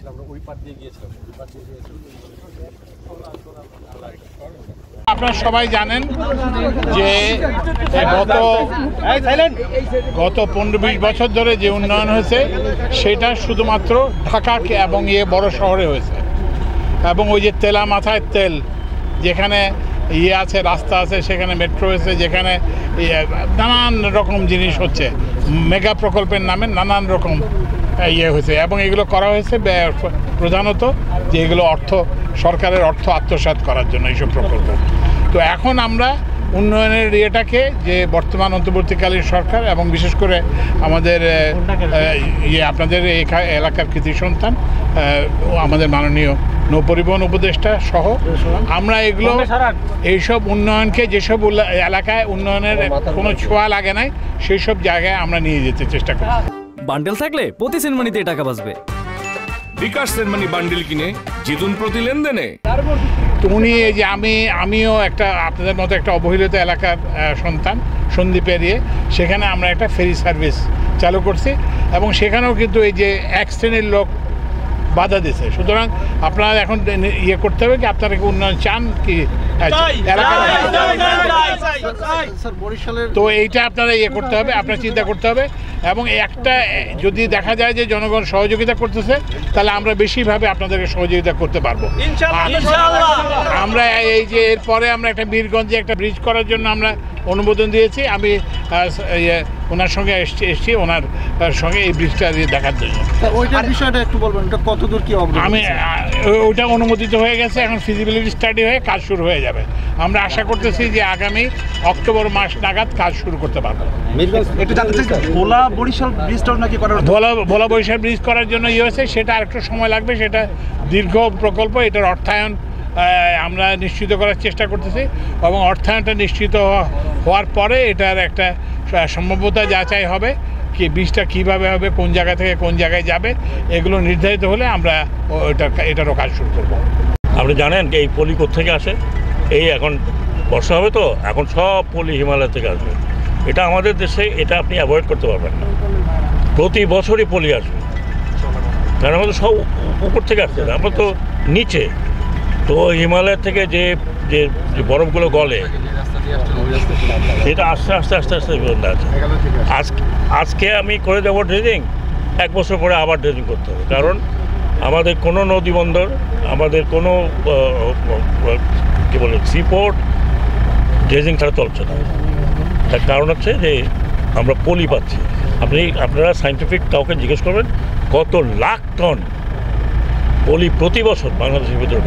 গিয়েছিলাম, আমরা ওই পার দিয়ে গিয়েছিলাম, ওই পার দিয়ে গিয়েছিলাম। আপনারা সবাই জানেন যে গত 15-20 বছর ধরে যে উন্নয়ন হয়েছে সেটা শুধুমাত্র ঢাকা এবং বড় শহরে হয়েছে। এবং ওই যে তেলা মাথায় তেল, যেখানে আছে, রাস্তা আছে, সেখানে মেট্রো হয়েছে, যেখানে নানান রকম জিনিস হচ্ছে, মেগা প্রকল্পের নামে নানান রকম হয়েছে। এবং এগুলো করা হয়েছে প্রধানত যে এগুলো সরকারের অর্থ আত্মসাৎ করার জন্য এইসব প্রকল্প। তো এখন আমরা উন্নয়নের ইয়েটাকে, যে বর্তমান অন্তর্বর্তীকালীন সরকার এবং বিশেষ করে আমাদের আপনাদের এলাকার কৃতি সন্তান আমাদের মাননীয় নৌপরিবহন উপদেষ্টা সহ আমরা এইসব উন্নয়নকে, যেসব এলাকায় উন্নয়নের কোনো ছোঁয়া লাগে নাই সেই সব জায়গায় আমরা নিয়ে যেতে চেষ্টা করি। বান্ডেল থাকলে প্রতি সেনমানিতে টাকা বাঁচবে। বিকাশ সেনমানি বান্ডেল কিনে জিতুন প্রতি লেনদেনে। তো উনি এই যে আমিও একটা আপনাদের মতো একটা অবহেলিত এলাকার সন্তান, সন্দ্বীপ এরিয়ে, সেখানে আমরা একটা ফেরি সার্ভিস চালু করছি এবং সেখানেও কিন্তু এই যে এক শ্রেণীর লোক বাধা দিয়েছে। সুতরাং আপনারা এখন করতে হবে কি, আপনারা কি উন্নয়ন চান কি তো এইটা আপনারা করতে হবে, আপনার চিন্তা করতে হবে। এবং একটা যদি দেখা যায় যে জনগণ সহযোগিতা করতেছে, তাহলে আমরা বেশিভাবে আপনাদেরকে সহযোগিতা করতে পারবো। আমরা এই যে এরপরে আমরা একটা বীরগঞ্জে একটা ব্রিজ করার জন্য আমরা অনুমোদন দিয়েছি। আমি ওনার সঙ্গে এসছি ওনার সঙ্গে এই ব্রিজটা দেখার জন্য। ওইটার বিষয়টা একটু বলবেন, ওটা কতদূর কি অবস্থা? আমি ওইটা অনুমোদিত হয়ে গেছে, এখন ফিজিবিলিটি স্টাডি হয়ে কাজ শুরু হয়ে যাবে। আমরা আশা করতেছি যে আগামী অক্টোবর মাস নাগাদ কাজ শুরু করতে পারবো। ভোলা বরিশাল ব্রিজটাও নাকি ভোলা বরিশাল ব্রিজ করার জন্য হয়েছে, সেটা আরেকটু সময় লাগবে, সেটা দীর্ঘ প্রকল্প। এটার অর্থায়ন আমরা নিশ্চিত করার চেষ্টা করতেছি এবং অর্থায়নটা নিশ্চিত হওয়ার পরে এটার একটা সম্ভাব্যতা যাচাই হবে, কি ব্রিজটা কীভাবে হবে, কোন জায়গা থেকে কোন জায়গায় যাবে, এগুলো নির্ধারিত হলে আমরা এটারও কাজ শুরু করব। আপনি জানেন এই পলি কোত্থেকে আসে? এই এখন বর্ষা হবে তো, এখন সব পলি হিমালয় থেকে আসবে। এটা আমাদের দেশে, এটা আপনি অ্যাভয়েড করতে পারবেন না। প্রতি বছরই পলি আসবে, কারণ আমাদের সব উপর থেকে আসছে, আমরা তো নিচে। তো হিমালয়ের থেকে যে যে বরফগুলো গলে, সেটা আস্তে আস্তে আস্তে আস্তে আছে। আজকে আমি করে দেবো ড্রেজিং, 1 বছর পরে আবার ড্রেজিং করতে হবে। কারণ আমাদের কোনো নদী বন্দর, আমাদের কোনো কী বলে সিপোর্ট ড্রেজিং ছাড়া চলছে না। তার কারণ হচ্ছে যে আমরা পলি পাচ্ছি। আপনারা সায়েন্টিফিক কাউকে জিজ্ঞেস করবেন কত লাখ টন পলি প্রতি বছর বাংলাদেশের ভিতরে